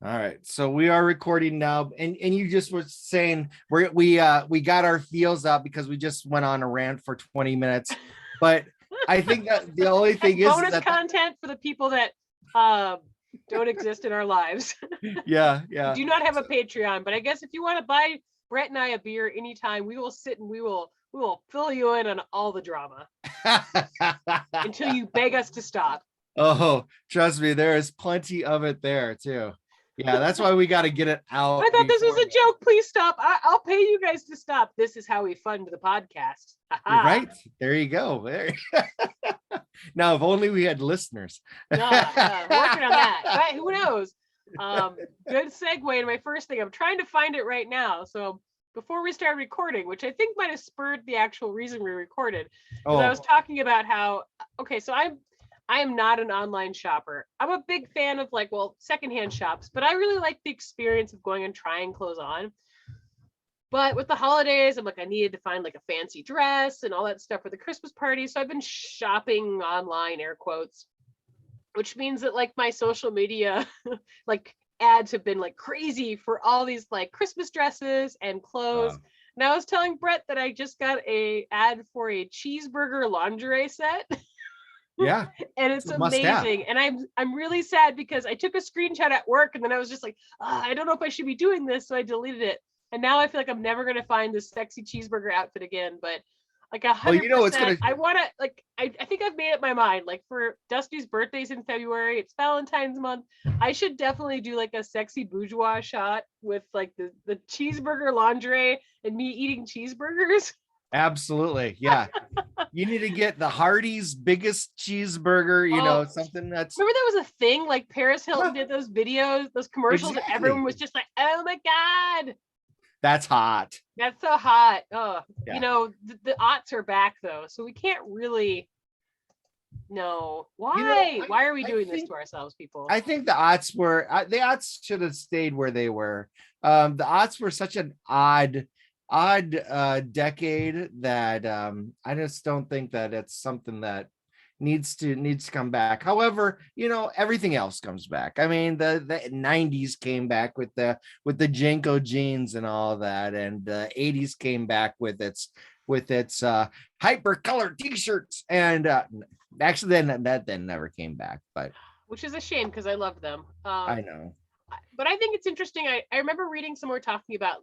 All right, so we are recording now, and you just were saying we got our feels out because we just went on a rant for 20 minutes, but I think that the only thing is bonus that content for the people that don't exist in our lives. yeah, Do not have a Patreon, but I guess if you want to buy Brett and I a beer anytime, we will sit and we will fill you in on all the drama until you beg us to stop. Oh, trust me, there is plenty of it there too. Yeah, that's why we got to get it out. I thought this was a joke. Please stop. I'll pay you guys to stop. This is how we fund the podcast. You're right. There you go. There. Now, if only we had listeners. Working on that. But who knows? Good segue to my first thing. I'm trying to find it right now. So before we started recording, which I think might have spurred the actual reason we recorded, because I was talking about how, okay, so I am not an online shopper. I'm a big fan of secondhand shops, but I really like the experience of going and trying clothes on. But with the holidays, I'm like, I needed to find like a fancy dress and all that stuff for the Christmas party. So I've been shopping online, air quotes, which means that like my social media, like ads have been like crazy for all these like Christmas dresses and clothes. Wow. Now I was telling Brett that I just got a ad for a cheeseburger lingerie set. Yeah. And it's amazing. And I'm really sad because I took a screenshot at work and then I was just like, I don't know if I should be doing this. So I deleted it. And now I feel like I'm never going to find this sexy cheeseburger outfit again. But like 100%, it's gonna... I want to like, I think I've made up my mind. Like for Dusty's birthday's in February, it's Valentine's month. I should definitely do like a sexy bourgeois shot with like the cheeseburger lingerie and me eating cheeseburgers. Absolutely. Yeah. You need to get the Hardee's biggest cheeseburger, something that's... Remember that was a thing? Like Paris Hilton did those videos, those commercials, exactly. And everyone was just like, oh my God. That's hot. That's so hot. Oh, yeah. The aughts are back though. So we can't really know why. Why are we doing this to ourselves, people? I think the aughts should have stayed where they were. The aughts were such an odd decade that I just don't think that it's something that needs to come back. However, everything else comes back. I mean, the 90s came back with the Jenko jeans and all that, and the 80s came back with its hyper color t-shirts, and actually then that never came back, but which is a shame because I love them. I know. But I think it's interesting. I remember reading somewhere talking about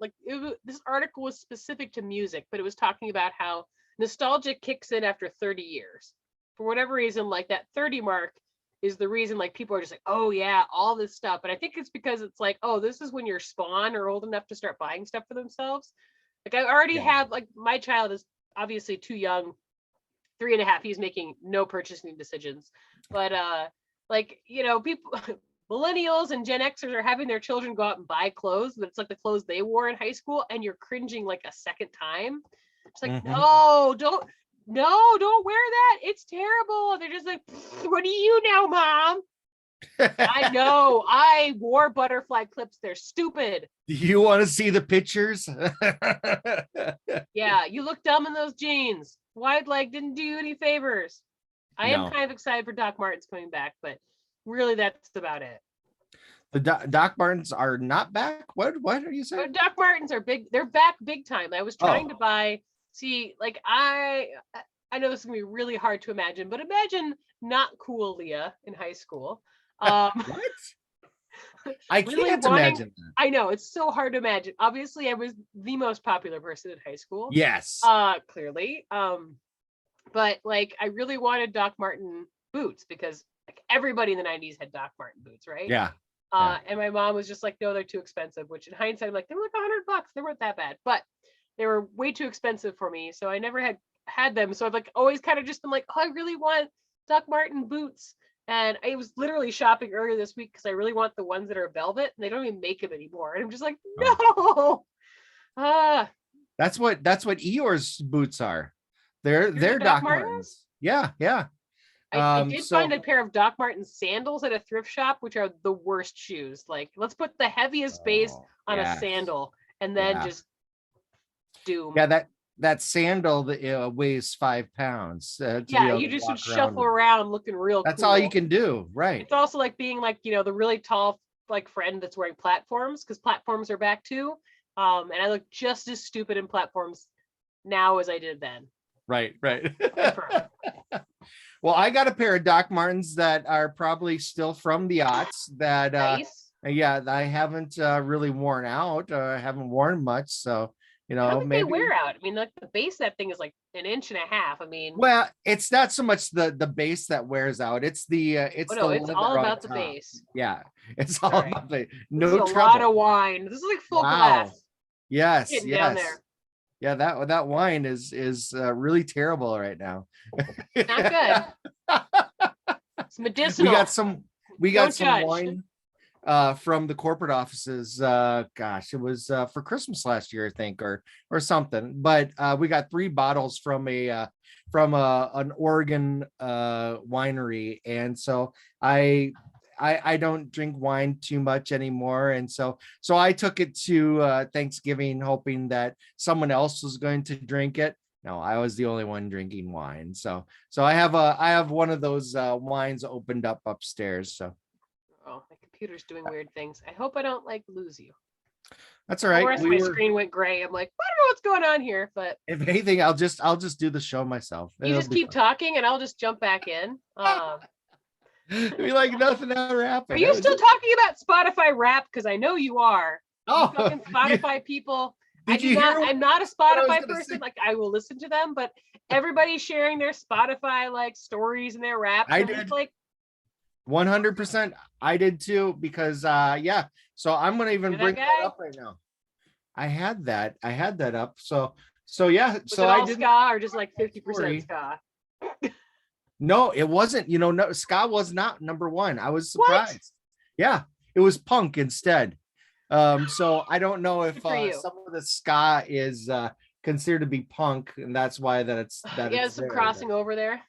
this article was specific to music, but it was talking about how nostalgia kicks in after 30 years. For whatever reason, like that 30 mark is the reason like people are just like, oh yeah, all this stuff. And I think it's because it's like, oh, this is when your spawn are old enough to start buying stuff for themselves. Like I already have, like my child is obviously too young, 3.5, he's making no purchasing decisions. But people millennials and Gen Xers are having their children go out and buy clothes, but it's like the clothes they wore in high school, and you're cringing like a second time. It's like, no, don't wear that. It's terrible. They're just like, what do you know, Mom? I know. I wore butterfly clips. They're stupid. Do you want to see the pictures? Yeah, you look dumb in those jeans. Wide leg didn't do you any favors. I am kind of excited for Doc Martens coming back, but really that's about it. The Doc Martens are not back? What are you saying? Doc Martens are big. They're back big time. I was trying to buy... See, like I know this is gonna be really hard to imagine, but imagine not cool Leah in high school. What? I really can't imagine that. I know, it's so hard to imagine. Obviously, I was the most popular person in high school. Yes. Clearly. But like I really wanted Doc Marten boots because like everybody in the 90s had Doc Marten boots, right? Yeah. And my mom was just like, no, they're too expensive, which in hindsight, I'm like, they were like $100. They weren't that bad. But they were way too expensive for me, so I never had them. So I've like always kind of just been like, oh, I really want Doc Marten boots. And I was literally shopping earlier this week because I really want the ones that are velvet, and they don't even make them anymore. And I'm just like, no. That's what Eeyore's boots are. They're Doc Martens. Yeah. I did find a pair of Doc Marten sandals at a thrift shop, which are the worst shoes. Like, let's put the heaviest base on a sandal, and then just doom. Yeah, that sandal that weighs 5 pounds. You just would shuffle around looking real. That's cool. all you can do, right? It's also like being like the really tall like friend that's wearing platforms because platforms are back too. And I look just as stupid in platforms now as I did then. Right. Confirmed. Well, I got a pair of Doc Martens that are probably still from the aughts that Nice. yeah, I haven't really worn out. I haven't worn much, so I don't think they maybe. wear out. I mean, like the base of that thing is like an inch and a half. I mean, Well, it's not so much the base that wears out. It's the oh it's no, the it's leather all on about the top. base. Yeah, it's all Sorry. about the This is no a lot trouble. of wine. This is like full Wow. glass. Yes, Getting down yes. there. Yeah, that wine is really terrible right now. Not good. It's medicinal. We got Don't some judge. wine from the corporate offices. Gosh, it was for Christmas last year, I think, or something. But we got 3 bottles from an Oregon winery, and so I don't drink wine too much anymore, and so I took it to Thanksgiving, hoping that someone else was going to drink it. No, I was the only one drinking wine. So I have one of those wines opened up upstairs. So Oh, my computer's doing weird things. I hope I don't like lose you. that's all The right. rest of my screen went gray. I'm like, I don't know what's going on here, but If anything, I'll just do the show myself. you just keep talking and I'll just jump back in. Be like nothing ever happened. Are you still talking about Spotify Rap? Because I know you are. Oh, you fucking Spotify people. I'm not a what I was Spotify gonna person. say? Like I will listen to them, but everybody's sharing their Spotify like stories and their raps. I I'm did. just like 100%. I did too, because yeah. So I'm gonna even You're that bring that guy? up right now. I had that up. So yeah. Was So it I all didn't. ska or just like 50% Sorry. ska? No, it wasn't. No, ska was not number 1. I was What? surprised. Yeah, it was punk instead. So I don't know if Good for you. some of the ska is considered to be punk, and that's why it's Yeah, some there. crossing over there.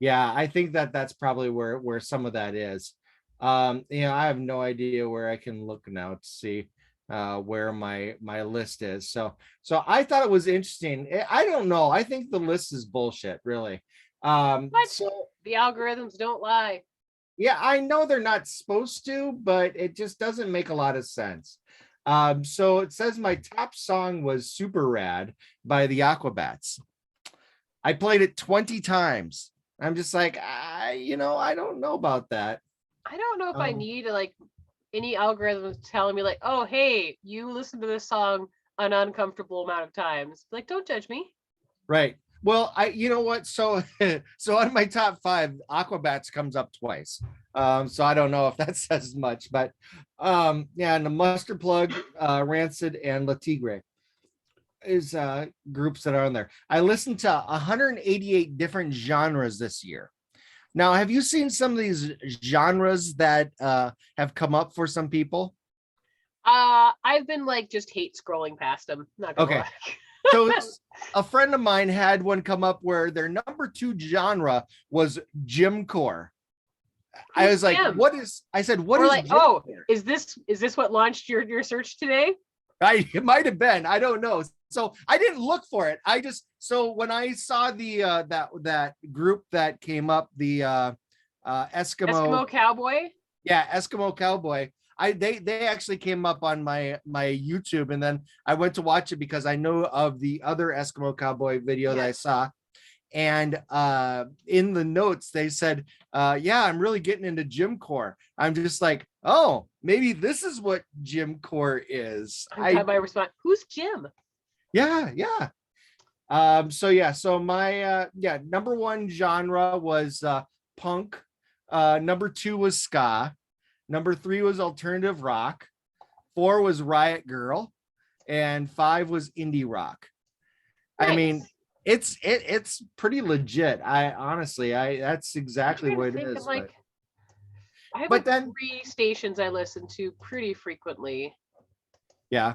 Yeah, I think that's probably where some of that is. I have no idea where I can look now to see where my list is. So I thought it was interesting. I don't know. I think the list is bullshit, really. What? So The algorithms don't lie. yeah, I know they're not supposed to, but it just doesn't make a lot of sense. So it says my top song was Super Rad by the Aquabats. I played it 20 times. I'm just like, I don't know about that. I don't know if I need like any algorithms telling me like, oh, hey, you listen to this song an uncomfortable amount of times. Like, don't judge me. Right. Well, you know what? So on my top 5, Aquabats comes up twice. So I don't know if that says much, but yeah, and the Mustard Plug, Rancid, and La Tigre is groups that are on there. I listened to 188 different genres this year. Now, have you seen some of these genres that have come up for some people? I've been like just hate scrolling past them. Not gonna Okay. lie. So a friend of mine had one come up where their number 2 genre was gymcore. I was like, Jim? what is? I said, what Or is? like, oh, is this what launched your search today? It might have been. I don't know. So I didn't look for it. So when I saw the that group that came up, the Eskimo Cowboy. Yeah, Eskimo Cowboy. They actually came up on my YouTube, and then I went to watch it because I know of the other Eskimo Cowboy video that I saw. And in the notes they said, yeah, I'm really getting into gymcore. I'm just like, oh, maybe this is what gymcore is. I my response, who's Jim? Yeah. So my number 1 genre was punk. Number 2 was ska. Number 3 was alternative rock. 4 was Riot Girl, and 5 was indie rock. Nice. I mean, it's pretty legit. That's exactly what it is. Like, I have like 3 stations I listen to pretty frequently. Yeah.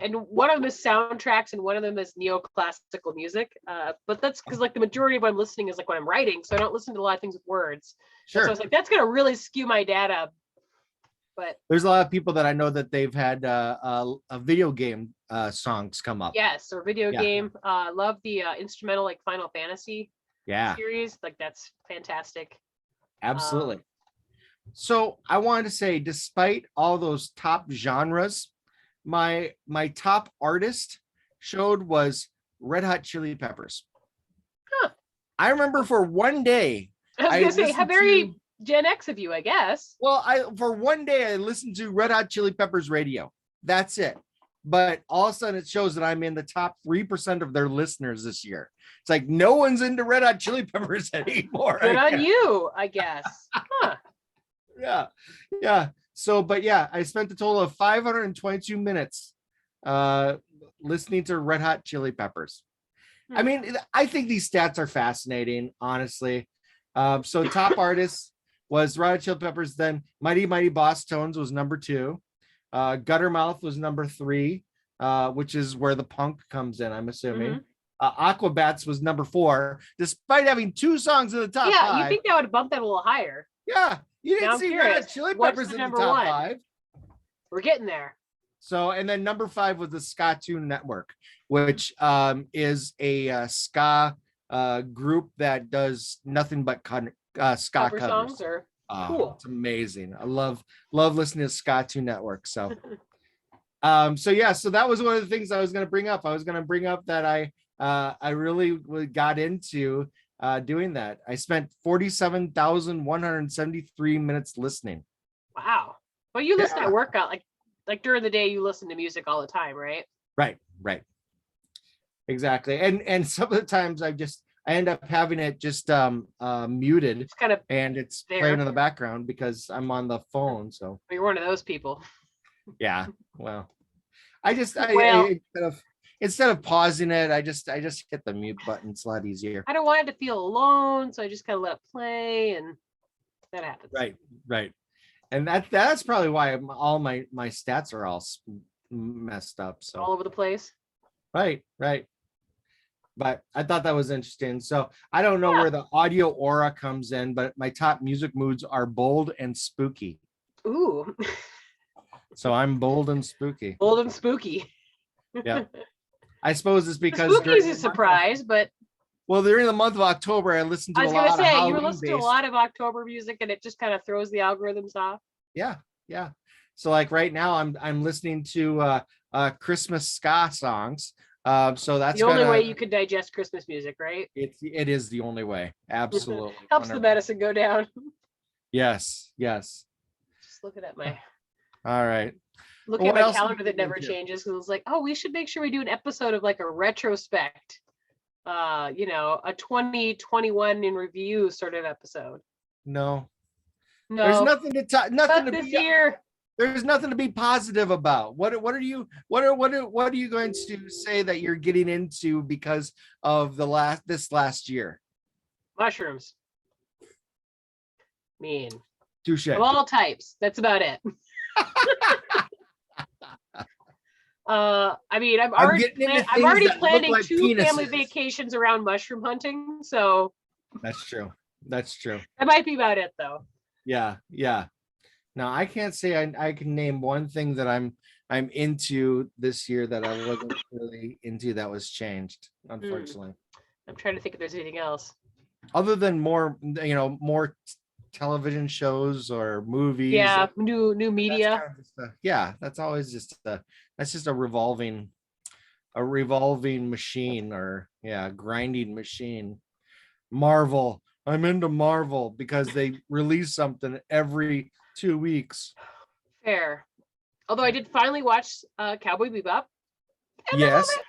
And one of them is soundtracks and one of them is neoclassical music. But that's because like the majority of what I'm listening is like when I'm writing. So I don't listen to a lot of things with words. Sure. So I was like, that's going to really skew my data. But there's a lot of people that I know that they've had a video game songs come up. Yes, or video game. Love the instrumental like Final Fantasy series. Like that's fantastic. Absolutely. So I wanted to say, despite all those top genres, my top artist showed was Red Hot Chili Peppers. Huh. I remember for one day I was I gonna say, how listened very to Gen X of you, I guess. well, I for one day I listened to Red Hot Chili Peppers radio. That's it. But all of a sudden it shows that I'm in the top 3% of their listeners this year. It's like no one's into Red Hot Chili Peppers anymore. Good I on guess. you, I guess. Huh. Yeah. Yeah. So, but yeah, I spent a total of 522 minutes uh listening to Red Hot Chili Peppers. I mean, I think these stats are fascinating, honestly. So top artists was Red Hot Chili Peppers, then Mighty Mighty Boss Tones was number 2. Guttermouth was number 3, which is where the punk comes in, I'm assuming. Aquabats was number 4, despite having 2 songs in the top Yeah, 5. you think that would bump that a little higher. Yeah, you Now didn't I'm see Red curious, Hot Chili what's Peppers the in the number top one? 5. We're getting there. So, and then number 5 was the Ska Tune Network, which is a ska group that does nothing but ska Cover covers. songs or cool. It's amazing. I love listening to Ska Tune Network. So, so yeah, so that was one of the things I was going to bring up. I was going to bring up that I really got into doing that. I spent 47,173 minutes listening. Wow. Well, you listen Yeah. at workout, like during the day, you listen to music all the time, right? Right. Exactly. And some of the times I end up having it just muted, It's kind of and it's there. playing in the background because I'm on the phone. So You're one of those people. yeah. Well, I Well- instead of pausing it, I just hit the mute button. It's a lot easier. I don't want it to feel alone, so I just kind of let it play, and that happens. Right. And that's probably why all my stats are all messed up. So All over the place. right. But I thought that was interesting. So I don't know where the audio aura comes in, but my top music moods are bold and spooky. Ooh, So I'm bold and spooky. bold and spooky. Yeah. I suppose it's because Spooky is during a the month surprise, but well, during the month of October, I listened to I was a gonna lot say of you were listening to a Halloween-based- lot of October music, and it just kind of throws the algorithms off. Yeah. So like right now, I'm listening to Christmas ska songs. So that's The only way you could digest Christmas music, right? it is the only way. Absolutely. Helps the 100%. medicine go down. Yes. Just looking at my All right. looking What at my else are you calendar that never into? changes, because it's like, oh, we should make sure we do an episode of like a retrospect, a 2021 in review sort of episode. No. No, There's nothing to talk. Nothing but to this be. year. There's nothing to be positive about. What are you going to say that you're getting into because of this last year? Mushrooms. Mean. Touche. Of all types. That's about it. I mean, I'm already getting into I'm already things that look planning like 2 family penises. vacations around mushroom hunting, so That's true. that might be about it though. Yeah. Now I can't say I can name one thing that I'm into this year that I wasn't really into that was changed, unfortunately. I'm trying to think if there's anything else. Other than more television shows or movies. Yeah, new That's media. kind of just that's always just a revolving machine, or grinding machine. Marvel. I'm into Marvel because they release something every 2 weeks. Fair. Although I did finally watch Cowboy Bebop. And I love Yes. it.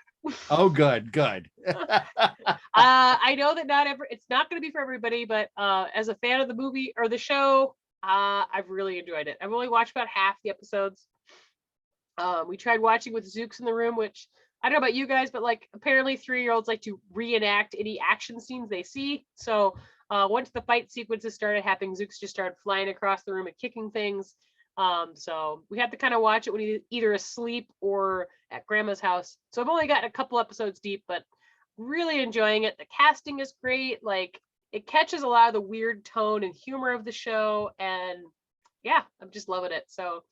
Oh, good. I know that it's not going to be for everybody, but as a fan of the movie or the show, I've really enjoyed it. I've only watched about half the episodes. We tried watching with Zooks in the room, which I don't know about you guys, but like apparently 3-year-olds like to reenact any action scenes they see. So once the fight sequences started happening, Zooks just started flying across the room and kicking things. So we have to kind of watch it when he's either asleep or at grandma's house. So I've only gotten a couple episodes deep, but really enjoying it. The casting is great. Like it catches a lot of the weird tone and humor of the show. And yeah, I'm just loving it. So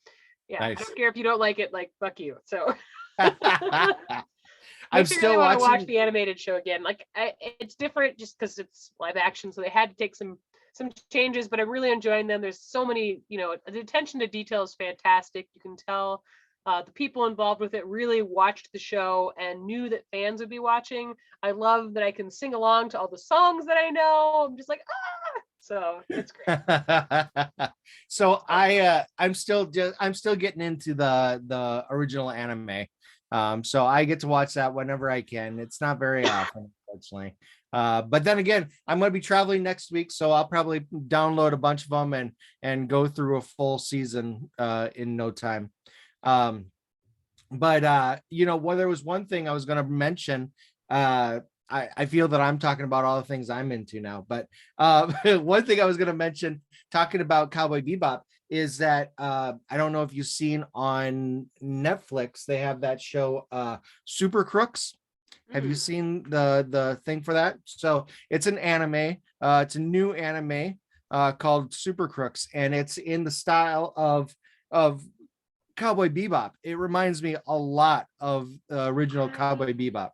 yeah, Nice. I don't care if you don't like it, like fuck you. So I'm makes me still really want to watch watching. the animated show again. Like it's different just because it's live action. So they had to take some some changes, but I'm really enjoying them. There's so many, the attention to detail is fantastic. You can tell the people involved with it really watched the show and knew that fans would be watching. I love that I can sing along to all the songs that I know. I'm just like, ah! So it's great. So I'm still getting into the original anime. So I get to watch that whenever I can. It's not very often, unfortunately. But then again, I'm going to be traveling next week, so I'll probably download a bunch of them and go through a full season in no time. But well, there was one thing I was going to mention. I feel that I'm talking about all the things I'm into now, but one thing I was going to mention talking about Cowboy Bebop is that I don't know if you've seen on Netflix, they have that show Super Crooks. Have you seen the thing for that? So it's an anime. It's a new anime called Super Crooks, and it's in the style of Cowboy Bebop. It reminds me a lot of the original Cowboy Bebop.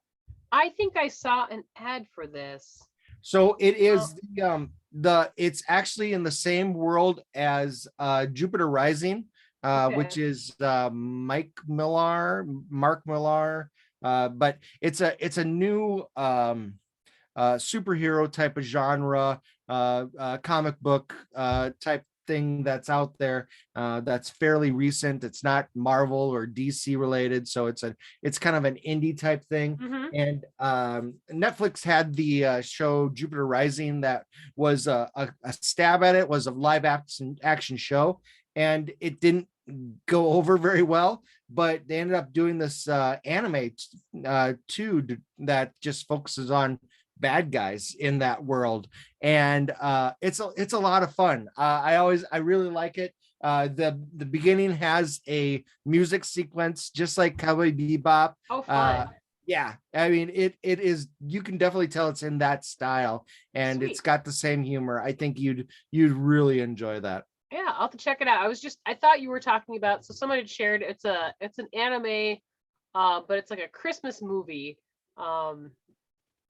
I think I saw an ad for this. So it is it's actually in the same world as Jupiter Rising, which is Mark Millar, but it's a new superhero type of genre, comic book type thing that's out there, that's fairly recent. It's not Marvel or DC related, so it's kind of an indie type thing. And Netflix had the show Jupiter Rising, that was a stab at it, was a live action show, and it didn't go over very well, but they ended up doing this anime too, that just focuses on bad guys in that world, and it's a lot of fun. I really like it. The beginning has a music sequence just like Cowboy Bebop. Oh, fun. Yeah, I mean it is, you can definitely tell it's in that style, and Sweet. It's got the same humor. I think you'd really enjoy that. Yeah, I'll have to check it out. I thought you were talking about, so somebody had shared, it's an anime, but it's like a Christmas movie.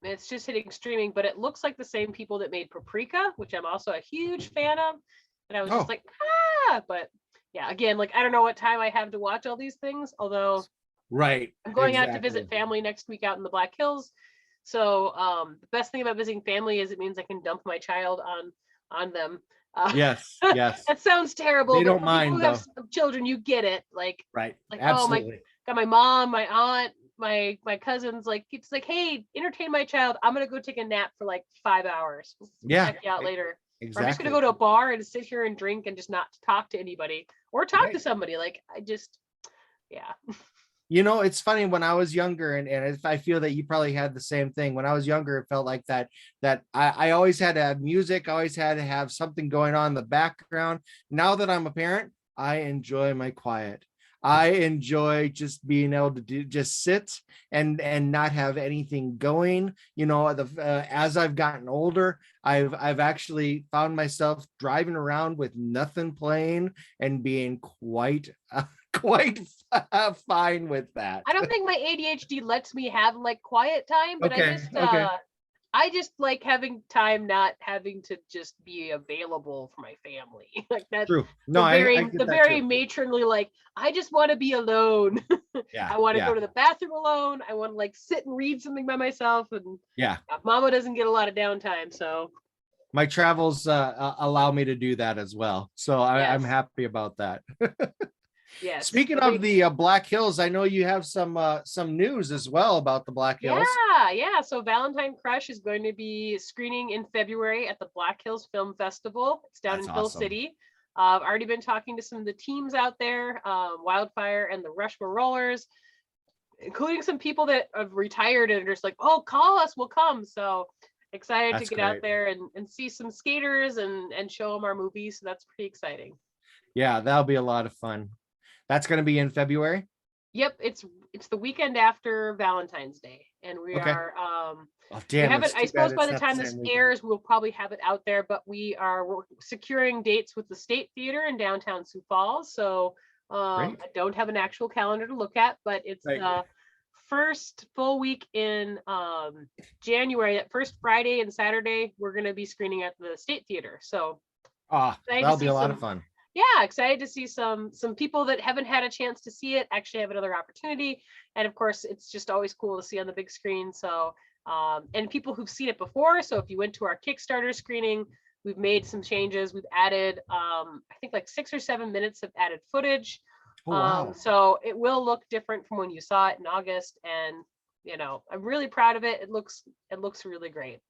It's just hitting streaming, but it looks like the same people that made Paprika, which I'm also a huge fan of. And I was just like, but yeah, again, like I don't know what time I have to watch all these things, although right, I'm going out to visit family next week out in the Black Hills. So the best thing about visiting family is it means I can dump my child on them. Yes. That sounds terrible. They don't mind, people who have children, you get it. Like Absolutely. got my mom, my aunt, my cousins, like it's like, hey, entertain my child. I'm gonna go take a nap for like 5 hours. Check you out later. Exactly. Or I'm just gonna go to a bar and sit here and drink and just not talk to anybody or talk to somebody. Like yeah. It's funny, when I was younger, and I feel that you probably had the same thing. When I was younger, it felt like that I always had to have music, I always had to have something going on in the background. Now that I'm a parent, I enjoy my quiet. I enjoy just being able to just sit and not have anything going. As I've gotten older, I've actually found myself driving around with nothing playing and being quite fine with that. I don't think my ADHD lets me have like quiet time, but I just like having time, not having to just be available for my family. Like that's true. No, the very matronly, like, I just want to be alone. Yeah. I want to go to the bathroom alone. I want to like sit and read something by myself. And yeah, Mama doesn't get a lot of downtime, so my travels allow me to do that as well. So I'm happy about that. Yes. Speaking of the Black Hills, I know you have some news as well about the Black Hills. Yeah. So Valentine Crush is going to be screening in February at the Black Hills Film Festival. It's down in Hill City. I've already been talking to some of the teams out there, Wildfire and the Rushmore Rollers, including some people that have retired and are just like, oh, call us, we'll come. So excited to get out there and see some skaters and show them our movies. So that's pretty exciting. Yeah, that'll be a lot of fun. That's going to be in February? Yep, it's the weekend after Valentine's Day, and we are we haven't, I suppose by the time this airs we'll probably have it out there, but we're securing dates with the State Theater in downtown Sioux Falls. So I don't have an actual calendar to look at, but it's first full week in January, that first Friday and Saturday, we're going to be screening at the State Theater. So excited to That'll be see a lot some, of fun. yeah, excited to see some people that haven't had a chance to see it actually have another opportunity. And of course, it's just always cool to see on the big screen. So and people who've seen it before. So if you went to our Kickstarter screening, we've made some changes. We've added I think like 6 or 7 minutes of added footage. Oh, wow. So it will look different from when you saw it in August, and you know, I'm really proud of it. It looks really great.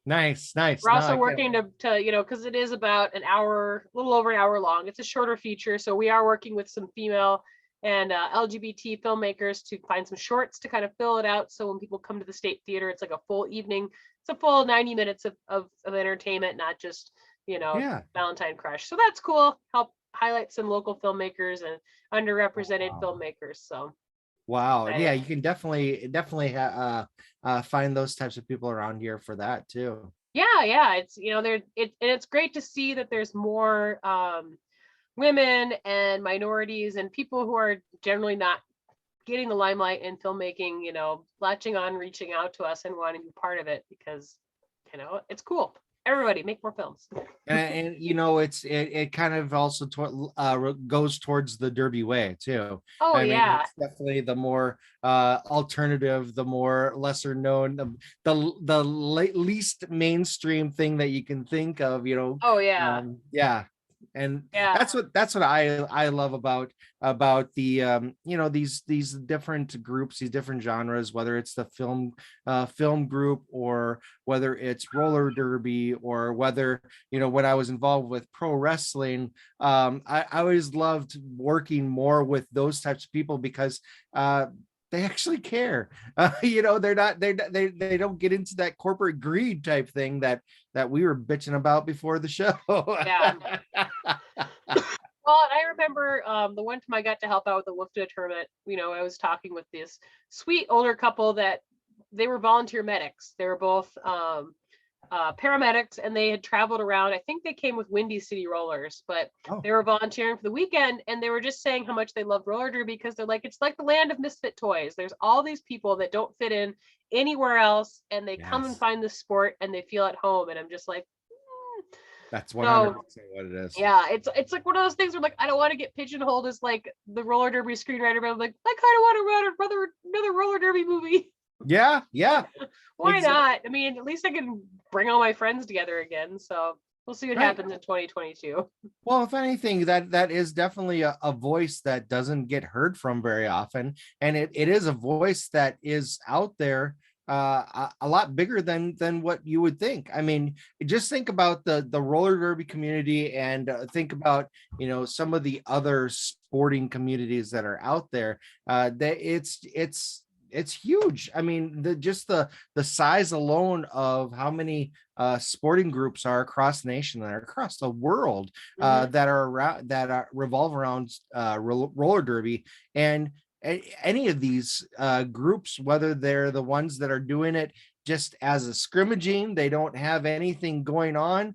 Nice. We're No, also I can't working to you know, because it is about an hour, a little over an hour long. It's a shorter feature, so we are working with some female and LGBT filmmakers to find some shorts to kind of fill it out. So when people come to the State Theater, it's like a full evening. It's a full 90 minutes of entertainment, not just, you know, Yeah. Valentine Crush. So that's cool. Help highlight some local filmmakers and underrepresented Wow. filmmakers. So Wow. And yeah, excited. you can definitely find those types of people around here for that too. Yeah, it's, you know, and it's great to see that there's more women and minorities and people who are generally not getting the limelight in filmmaking, you know, latching on, reaching out to us and wanting to be part of it, because, you know, it's cool. Everybody make more films. And you know, it kind of also goes towards the Derby way too. Oh I mean, yeah. it's definitely the more alternative, the more lesser known, least mainstream thing that you can think of, you know. Oh yeah. Yeah. And Yeah. that's what I love about the you know, these different groups, these different genres, whether it's the film group, or whether it's roller derby, or whether, you know, when I was involved with pro wrestling, I always loved working more with those types of people, because they actually care. You know, they don't get into that corporate greed type thing that we were bitching about before the show. Yeah. Well, and I remember the one time I got to help out with the WFDA tournament, you know, I was talking with this sweet older couple that they were volunteer medics. They were both paramedics, and they had traveled around. I think they came with Windy City Rollers, but Oh, they were volunteering for the weekend, and they were just saying how much they love roller derby, because they're like, it's like the land of misfit toys. There's all these people that don't fit in anywhere else, and they come and yes. find this sport and they feel at home. And I'm just like, That's so 100% what it is. yeah, it's like one of those things where like, I don't want to get pigeonholed as like the roller derby screenwriter, but I'm like, I kind of want to run another roller derby movie. Yeah, yeah. Why Exactly. not? I mean, at least I can bring all my friends together again. So we'll see what Right. happens in 2022. Well, if anything, that is definitely a voice that doesn't get heard from very often. And it is a voice that is out there, a lot bigger than what you would think. I mean, just think about the roller derby community, and think about, you know, some of the other sporting communities that are out there. That it's huge. I mean, the size alone of how many sporting groups are across the nation, that are across the world, Mhm. that are around, that are revolve around roller derby. And any of these groups, whether they're the ones that are doing it just as a scrimmaging, they don't have anything going on,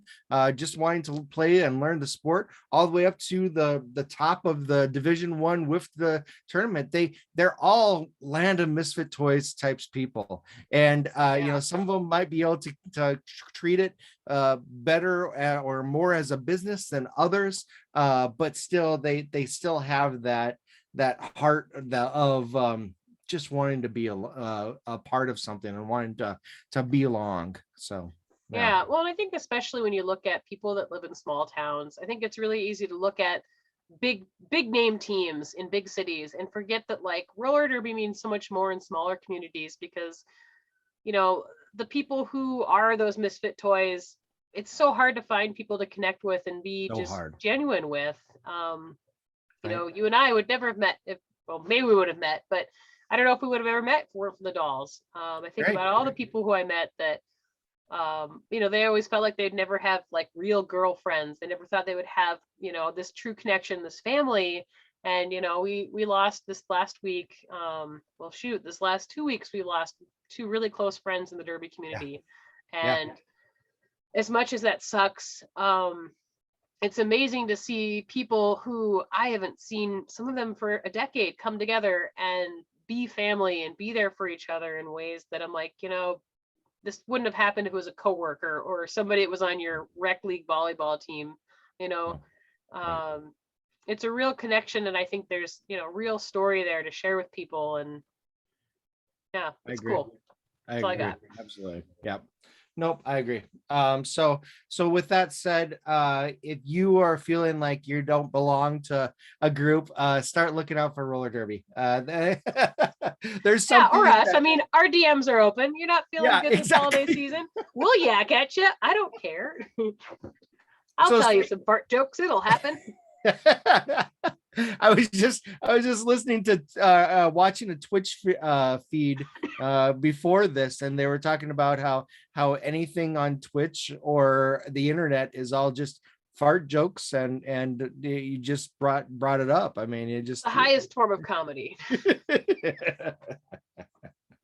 just wanting to play and learn the sport, all the way up to the top of the Division 1 with the tournament, they're all land of misfit toys types people. And you know, Yeah. some of them might be able to treat it better, or more as a business than others, but still they still have that heart of just wanting to be a part of something, and wanting to belong. So yeah. Yeah. Well, and I think especially when you look at people that live in small towns, I think it's really easy to look at big name teams in big cities and forget that like roller derby means so much more in smaller communities, because you know, the people who are those misfit toys, it's so hard to find people to connect with and be So just hard, genuine with. You right? know, you and I would never have met if, well, maybe we would have met, but I don't know if we would have ever met if it weren't for the dolls. I think Right. about all the people who I met that, you know, they always felt like they'd never have like real girlfriends. They never thought they would have, you know, this true connection, this family. And, you know, we lost this last week. Well, shoot, this last 2 weeks, we lost two really close friends in the derby Yeah. community. Yeah. And as much as that sucks, it's amazing to see people who I haven't seen, some of them for a decade, come together and be family and be there for each other in ways that I'm like, this wouldn't have happened if it was a coworker or somebody that was on your rec league volleyball team. You know, Right. it's a real connection, and I think there's real story there to share with people, and yeah, I it's agree. cool. I That's all I agree. got. Absolutely. Yep. Nope, I agree. So with that said, if you are feeling like you don't belong to a group, start looking out for roller derby. There's Yeah, or something us. I that, mean, our DMs are open. You're not feeling yeah, good this holiday exactly. season? We'll yak at you. I don't care. I'll So tell you some fart jokes. It'll happen. I was just listening to watching a Twitch feed before this, and they were talking about how anything on Twitch or the internet is all just fart jokes, and you just brought it up. I mean, it The just highest form of comedy,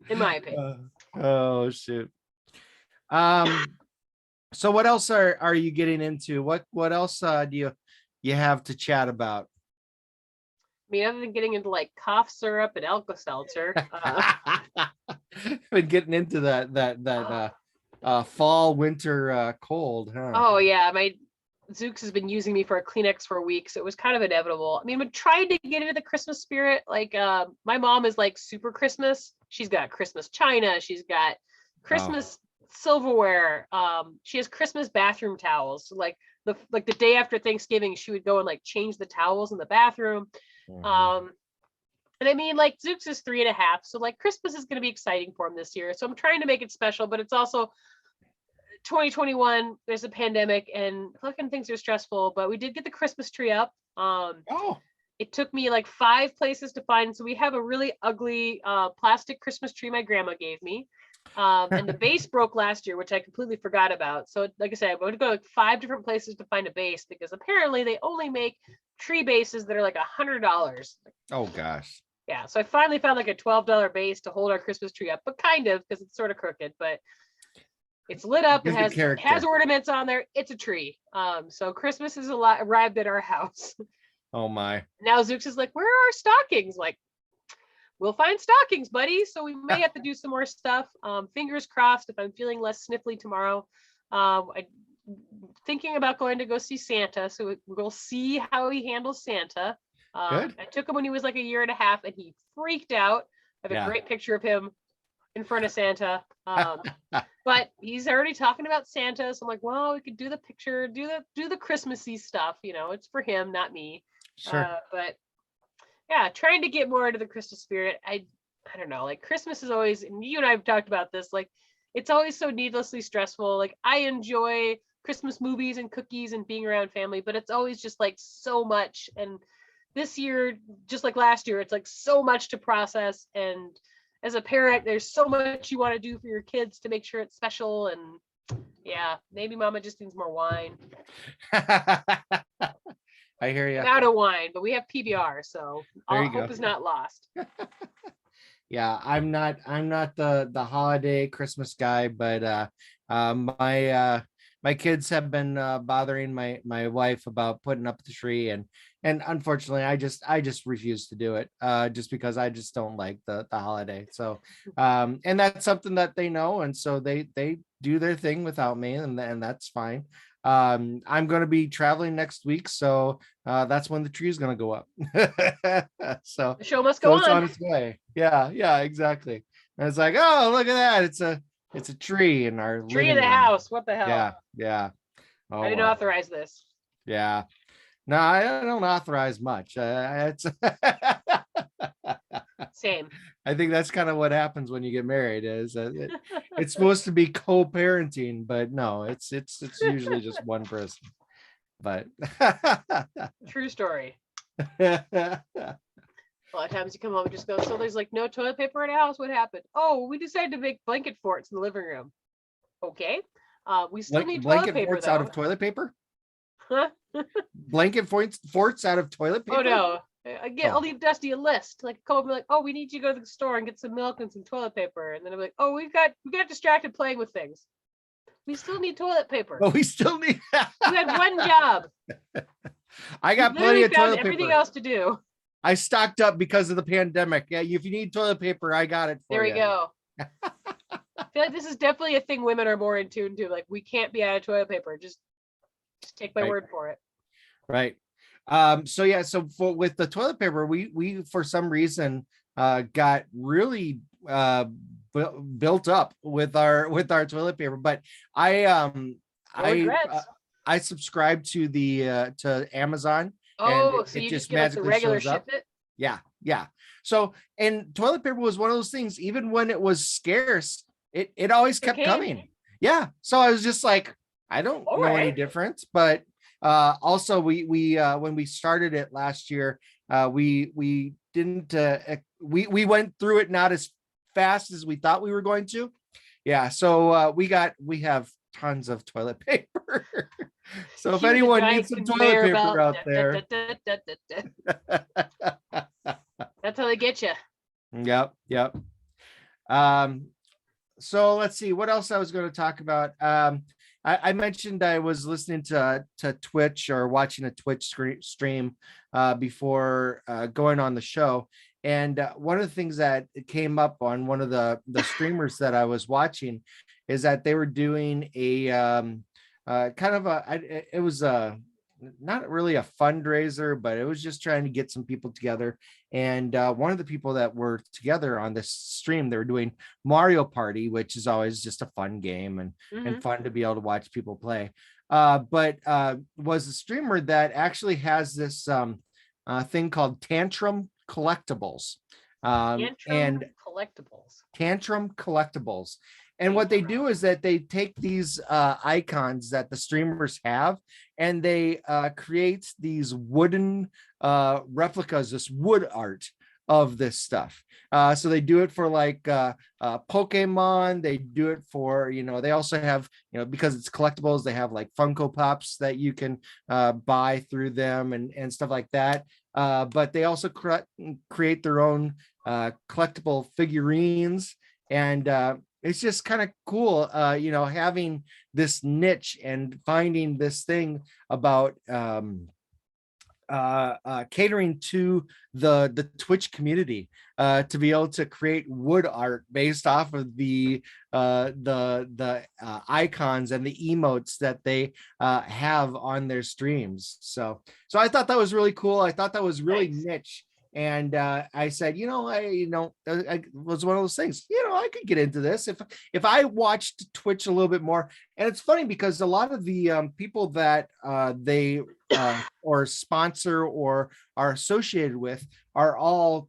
in my opinion. oh shoot. Um so what else are you getting into? What else do you have to chat about? I mean, other than getting into like cough syrup and Alka-Seltzer, Been getting into that fall winter cold, huh? oh yeah, my Zooks has been using me for a Kleenex for a week, so it was kind of inevitable. I mean, I'm trying to get into the Christmas spirit. Like, my mom is like super Christmas. She's got Christmas china. She's got Oh, Christmas silverware. She has Christmas bathroom towels. So, like the day after Thanksgiving, she would go and like change the towels in the bathroom. mhm. Um, and I mean, like Zooks is 3.5, so like Christmas is going to be exciting for him this year. So I'm trying to make it special, but it's also 2021. There's a pandemic, and fucking things are stressful. But we did get the Christmas tree up. Oh, It took me like 5 places to find. So we have a really ugly plastic Christmas tree my grandma gave me. And the base broke last year, which I completely forgot about. So, like I said, I'm going to go like 5 different places to find a base because apparently they only make tree bases that are like $100. oh gosh. Yeah, so I finally found like a $12 base to hold our Christmas tree up, but kind of because it's sort of crooked, but it's lit up. It Gives it has character. ornaments on there. It's a tree. So Christmas is arrived at our house. Oh my. Now Zooks is like, where are our stockings? Like, we'll find stockings, buddy. So we may have to do some more stuff. Fingers crossed if I'm feeling less sniffly tomorrow. I thinking about going to go see Santa. So we'll see how he handles Santa. Good. I took him when he was like 1.5 years and he freaked out. I have a Yeah. great picture of him in front of Santa. But he's already talking about Santa. So I'm like, well, we could do the picture, do the Christmassy stuff. It's for him, not me. Sure. But yeah, trying to get more into the Christmas spirit. I don't know, like Christmas is always, and you and I have talked about this, like it's always so needlessly stressful. Like I enjoy Christmas movies and cookies and being around family, but it's always just like so much. And this year, just like last year, it's like so much to process. And as a parent, there's so much you want to do for your kids to make sure it's special. And yeah, maybe mama just needs more wine. I hear I'm you. out of wine, but we have PBR, so There all you go. hope is not lost. Yeah, I'm not the holiday Christmas guy, but my kids have been bothering my wife about putting up the tree, and unfortunately I just refuse to do it just because I just don't like the holiday. So and that's something that they know, and so they do their thing without me, and that's fine. I'm going to be traveling next week, so that's when the tree is going to go up. so The show must go so it's on. on its way. Yeah, exactly. And it's like, oh, look at that. It's a tree in our Tree in living the room. house. What the hell? Yeah. I Oh didn't well. authorize this. Yeah. No, I don't authorize much. It's Same. I think that's kind of what happens when you get married is it's supposed to be co-parenting, but no, it's usually just one person. But True story. A lot of times you come home and just go, so there's like no toilet paper in the house. What happened? Oh, we decided to make blanket forts in the living room. Okay. We still need toilet blanket paper forts out though. of toilet paper? Huh? Blanket forts out of toilet paper? Oh no. I'll Oh. leave Dusty a list. Like come up and be like, oh, we need you to go to the store and get some milk and some toilet paper. And then I'm like, oh, we got distracted playing with things. We still need toilet paper. But we still need You had one job. I You got plenty literally of found toilet everything paper. else to do. I stocked up because of the pandemic. Yeah, if you need toilet paper, I got it for There we you. go. I feel like this is definitely a thing women are more in tune to. Like, we can't be out of toilet paper. Just take my Right. word for it. Right. So yeah, so with the toilet paper, we for some reason got really built up with our toilet paper. But I No regrets. I subscribe to the to Amazon, and Oh, so it you just just get like the magically regular shows up. ship it? Yeah, yeah. So, and toilet paper was one of those things, even when it was scarce, it always It kept came. coming. Yeah. So I was just like, I don't All know any right. difference. But also we when we started it last year, we didn't we went through it not as fast as we thought we were going to. Yeah. So we have tons of toilet paper. So if Cue the anyone giant needs some toilet conveyor paper belt. out Da, there. da, da, da, da, da. That's how they get you. Yep, yep. Um, so let's see what else I was going to talk about. I mentioned I was listening to Twitch or watching a Twitch stream before going on the show, and one of the things that came up on one of the streamers that I was watching is that they were doing a kind of it was a not really a fundraiser, but it was just trying to get some people together. And one of the people that were together on this stream, they were doing Mario Party, which is always just a fun game and fun to be able to watch people play. But was a streamer that actually has this thing called Tantrum Collectibles. And Tantrum Collectibles. And what they do is that they take these icons that the streamers have, and they create these wooden replicas, this wood art of this stuff. So they do it for like Pokemon. They do it for, they also have, because it's collectibles, they have like Funko Pops that you can buy through them and stuff like that. But they also create their own collectible figurines. And it's just kind of cool, having this niche and finding this thing about catering to the Twitch community to be able to create wood art based off of the icons and the emotes that they have on their streams. So I thought that was really cool. I thought that was really niche. And I said, it was one of those things, I could get into this if I watched Twitch a little bit more. And it's funny because a lot of the people that they or sponsor or are associated with are all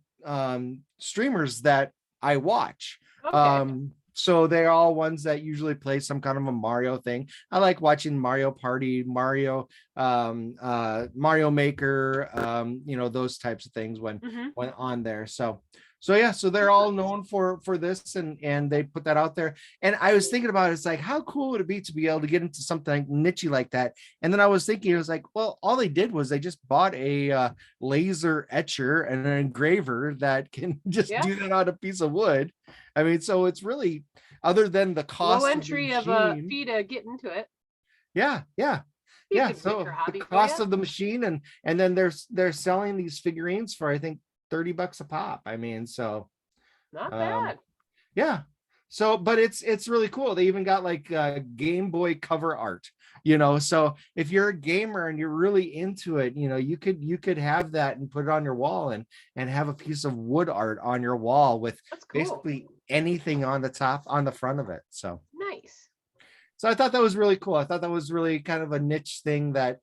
streamers that I watch. Okay. So they're all ones that usually play some kind of a Mario thing. I like watching Mario Party, Mario Maker, those types of things when on there. So yeah, so they're all known for this, and they put that out there. And I was thinking about it, it's like, how cool would it be to be able to get into something niche like that? And then I was thinking, it was like, well, all they did was they just bought a laser etcher and an engraver that can just do that on a piece of wood. I mean, so it's really, other than the cost low entry of a fee to get into it. Yeah. So the cost of the machine, and then they're selling these figurines for, I think, $30 a pop. I mean, so not bad. Yeah. So, but it's really cool. They even got like Game Boy cover art, so if you're a gamer and you're really into it, you could have that and put it on your wall and have a piece of wood art on your wall with basically anything on the front of it. So nice. So I thought that was really cool. I thought that was really kind of a niche thing that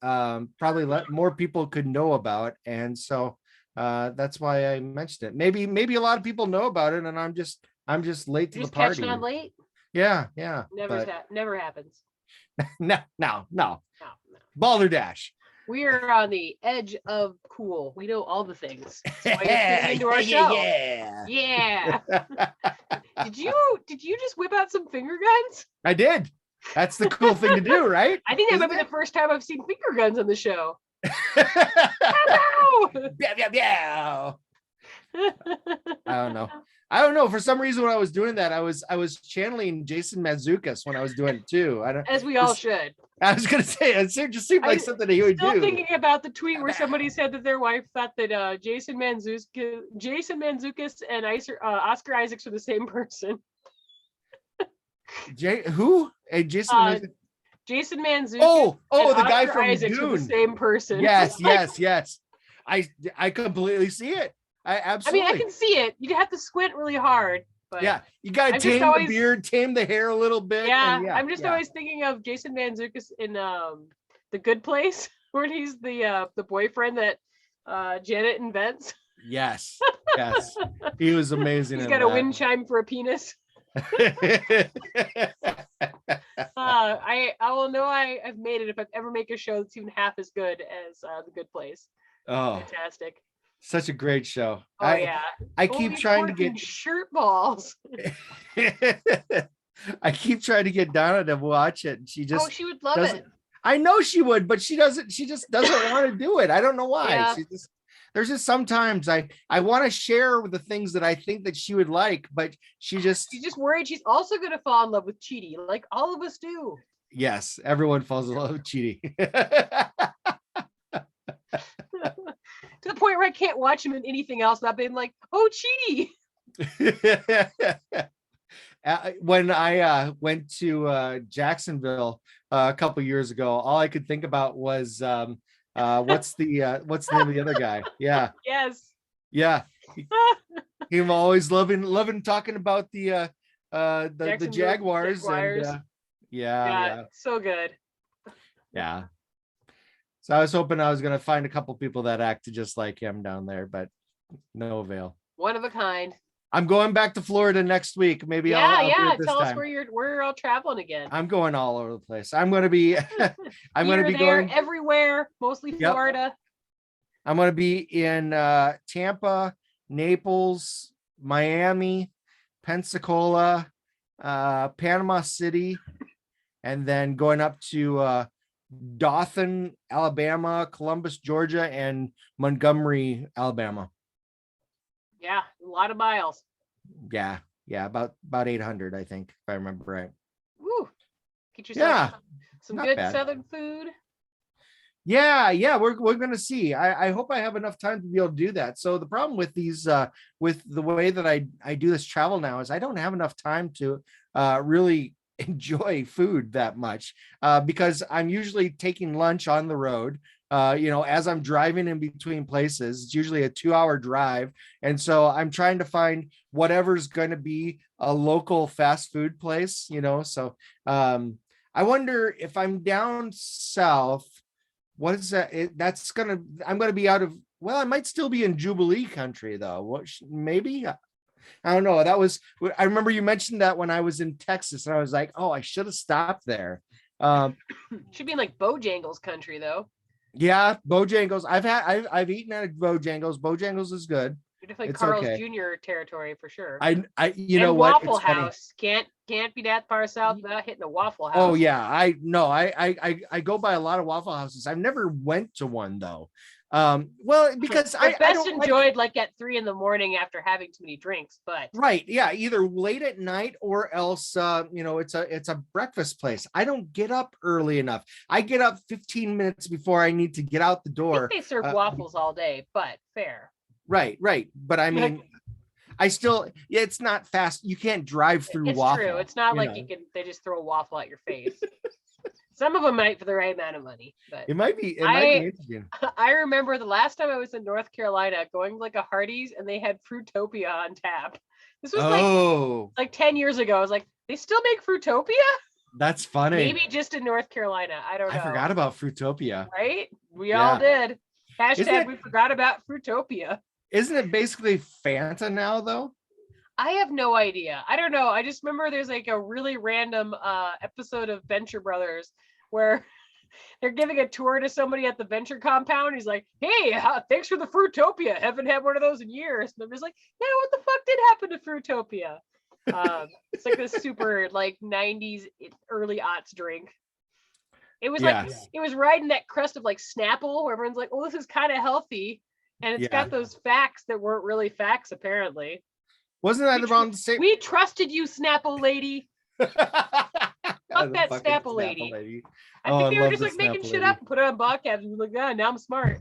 probably more people could know about. And so that's why I mentioned it. Maybe a lot of people know about it, and I'm just late to the party. Catching on late. Yeah. Never happens. No. Balderdash. We are on the edge of cool. We know all the things. That's why you're tuning into our show. Yeah. Did you just whip out some finger guns? I did. That's the cool thing to do, right? I think that might be the first time I've seen finger guns on the show. I don't know. For some reason, when I was doing that, I was channeling Jason Mazzucas when I was doing it too. As we all should. I was gonna say it just seemed like something that he would Still do. thinking about the tweet where somebody said that their wife thought that Jason Mantzoukas and Oscar Isaacs were the same person. Who? Hey, Jason. Jason Mantzoukas. Oh, and the guy Oscar from Isaacs were the Dune. same person. Yes, Like, yes. I completely see it. I absolutely. I can see it. You'd have to squint really hard. But yeah, you gotta I'm tame just always- the beard, tame the hair a little bit. yeah, and I'm just always thinking of Jason Mantzoukas in The Good Place, where he's the boyfriend that Janet invents. Yes, he was amazing. He's got a wind chime for a penis. I will know I've made it if I ever make a show that's even half as good as The Good Place. Oh, Fantastic. such a great show. Oh yeah. I keep trying to get shirt balls. I keep trying to get Donna to watch it, and she just she would love it. I know she would, but she doesn't. She just doesn't want to do it. I don't know why. Yeah. There's just sometimes I want to share the things that I think that she would like, but she's just worried she's also going to fall in love with Chidi, like all of us do. Yes, everyone falls in love with Chidi. To the point where I can't watch him in anything else without being like, oh, Chidi. When I went to Jacksonville a couple years ago, all I could think about was what's the name of the other guy? Yeah. Yes. Yeah. Him always loving talking about the Jaguars. And yeah. So good. Yeah. So I was hoping I was gonna find a couple people that acted just like him down there, but no avail. One of a kind. I'm going back to Florida next week. Maybe I'll do it tell us time. where you're all traveling again. I'm going all over the place. I'm going to be going everywhere, mostly Florida. I'm going to be in Tampa, Naples, Miami, Pensacola, Panama City, and then going up to Dothan, Alabama, Columbus, Georgia, and Montgomery, Alabama. Yeah, a lot of miles. Yeah, about 800, I think, if I remember right. Woo! Get yourself some good bad. Southern food. Yeah, we're gonna see. I hope I have enough time to be able to do that. So the problem with these, with the way that I do this travel now, is I don't have enough time to really enjoy food that much, because I'm usually taking lunch on the road. As I'm driving in between places. It's usually a 2-hour drive, and so I'm trying to find whatever's going to be a local fast food place. So I wonder if I'm down south, what is that? I'm going to be out of. Well, I might still be in Jubilee country though. Maybe. I don't know. I remember you mentioned that when I was in Texas, and I was like, oh, I should have stopped there. Should be in like Bojangles country though. Yeah, Bojangles. I've eaten at Bojangles. Bojangles is good. You're definitely Carl's Jr. territory for sure. I and Waffle House can't be that far south without hitting a Waffle House. Oh yeah, I go by a lot of Waffle Houses. I've never went to one though. Well, because I best enjoyed like at 3 a.m. after having too many drinks, but right, yeah, either late at night or else it's a breakfast place. I don't get up early enough. I get up 15 minutes before I need to get out the door. I think they serve waffles all day, but fair. Right, but I mean, it's not fast. You can't drive through waffle. It's true. It's not like they just throw a waffle at your face. Some of them might for the right amount of money, but it might be interesting. I remember the last time I was in North Carolina going to like a Hardee's and they had Fruitopia on tap. This was like 10 years ago. I was like, they still make Fruitopia? That's funny. Maybe just in North Carolina. I don't know. I forgot about Fruitopia. Right? We all did. Hashtag we forgot about Fruitopia. Isn't it basically Fanta now though? I have no idea. I don't know. I just remember there's like a really random episode of Venture Brothers where they're giving a tour to somebody at the Venture compound. He's like, hey, thanks for the Fruitopia. Haven't had one of those in years. And they're just like, yeah, what the fuck did happen to Fruitopia? It's like this super like 90s early aughts drink. It was like, it was riding that crest of like Snapple where everyone's like, oh, this is kind of healthy. And it's got those facts that weren't really facts, apparently. Wasn't that around the same? We trusted you, Snapple lady. Fuck The that fucking Snapple lady. I Oh, think I they were love just the like making Snapple shit lady. up and put it on ball caps and be like, ah, now I'm smart.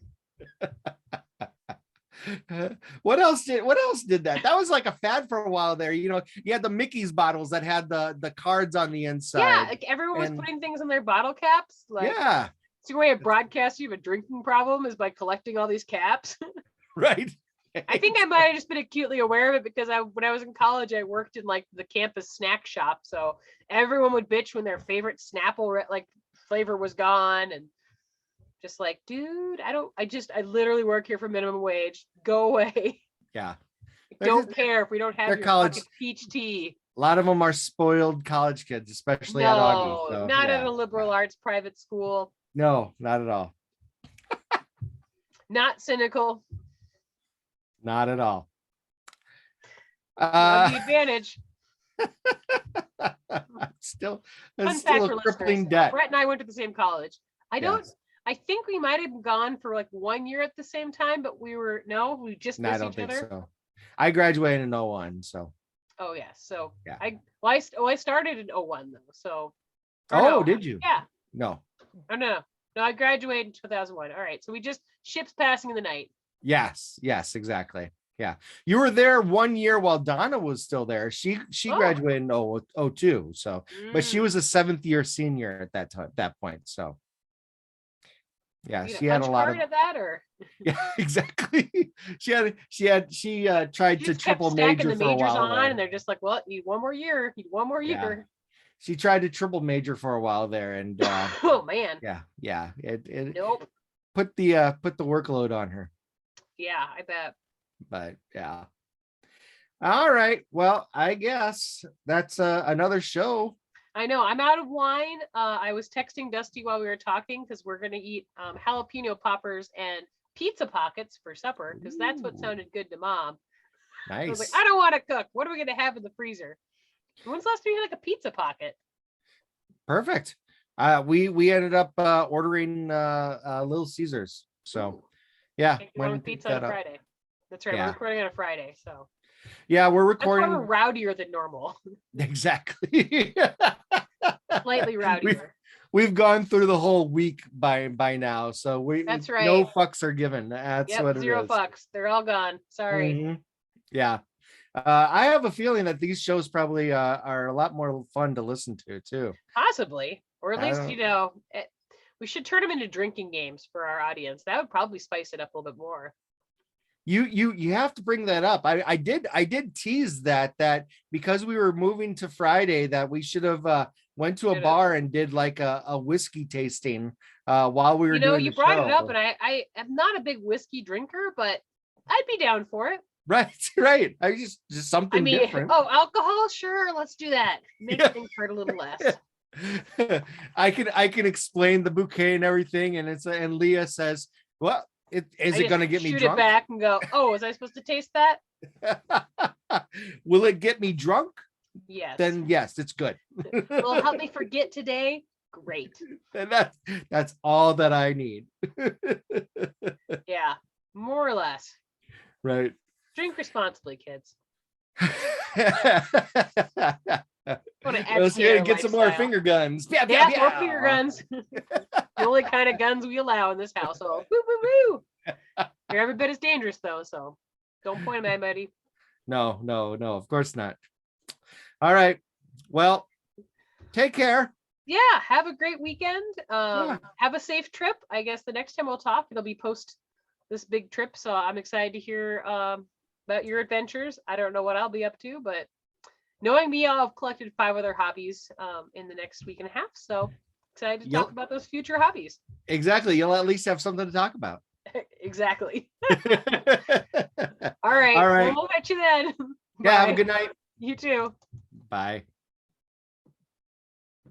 What else did that? That was like a fad for a while there. You know, you had the Mickey's bottles that had the cards on the Yeah, inside. like everyone was And putting things in their bottle caps. Like, yeah, it's the way of broadcast you have a drinking problem is by collecting all these caps. right. I think I might have just been acutely aware of it because when I was in college, I worked in like the campus snack shop. So everyone would bitch when their favorite Snapple like flavor was gone, and just like, dude, I literally work here for minimum wage. Go away. Yeah. Don't care if we don't have they're your college. fucking peach tea. A lot of them are spoiled college kids, especially at Augie. No, So, not yeah. at a liberal arts private school. No, not at all. Not cynical. Not at all. You have the advantage. Still, Fun it's fact still for a crippling listeners, debt. Brett and I went to the same college. Yes. I think we might have gone for like 1 year at the same time, but we just No, I missed don't each think other. so. I graduated in 01, so Oh yeah. So yeah. I started in 01 though. So did you? Yeah. No. Oh no. No, I graduated in 2001. All right. So we just ships passing in the night. Yes, exactly. Yeah. You were there 1 year while Donna was still there. She graduated in 02. So, but she was a 7th year senior at that point. So yeah, she had a lot of that, or yeah, exactly. She tried to triple major the for a majors while on, there. and they're just like, well, need one more year. Yeah. She tried to triple major for a while there, and oh man. yeah. It Nope. put the workload on her. Yeah, I bet. But yeah. All right. Well, I guess that's another show. I know. I'm out of wine. I was texting Dusty while we were talking because we're gonna eat jalapeno poppers and pizza pockets for supper because that's what sounded good to Mom. Nice. I was like, I don't want to cook. What are we gonna have in the freezer? When's the last time you had like a pizza pocket? Perfect. We ended up ordering Little Caesars. So yeah, when pizza on a Friday. That's right. Yeah. We're recording on a Friday, so yeah, we're recording. That's why we're rowdier than normal. Exactly. Slightly rowdier. We've gone through the whole week by now, so that's right. No fucks are given. That's what it is. 0 fucks. They're all gone. Sorry. Mm-hmm. Yeah. I have a feeling that these shows probably are a lot more fun to listen to too. Possibly, or at least we should turn them into drinking games for our audience. That would probably spice it up a little bit more. You have to bring that up. I did tease that because we were moving to Friday that we should have went to a bar and did like a whiskey tasting while we were doing you the brought show. it up, and I am not a big whiskey drinker, but I'd be down for it. Right. I just something different. Oh, alcohol, sure, let's do that. Make things hurt a little less. I can explain the bouquet and everything, and Leah says, "Well, is it going to get me drunk?" Shoot it back and go, "Oh, was I supposed to taste that?" Will it get me drunk? Yes. Then yes, it's good. Will it help me forget today? Great. And that's all that I need. Yeah, more or less. Right. Drink responsibly, kids. Let's get some more finger guns. More finger guns. The only kind of guns we allow in this household. Woo, woo, woo. They're every bit as dangerous though, so don't point them at anybody. No, of course not. All right. Well, take care. Yeah, have a great weekend. Have a safe trip. I guess the next time we'll talk, it'll be post this big trip. So I'm excited to hear about your adventures. I don't know what I'll be up to, but knowing me, I'll have collected 5 other hobbies in the next week and a half. So excited to talk about those future hobbies. Exactly. You'll at least have something to talk about. Exactly. All right. We'll catch you then. Yeah, have a good night. You too. Bye.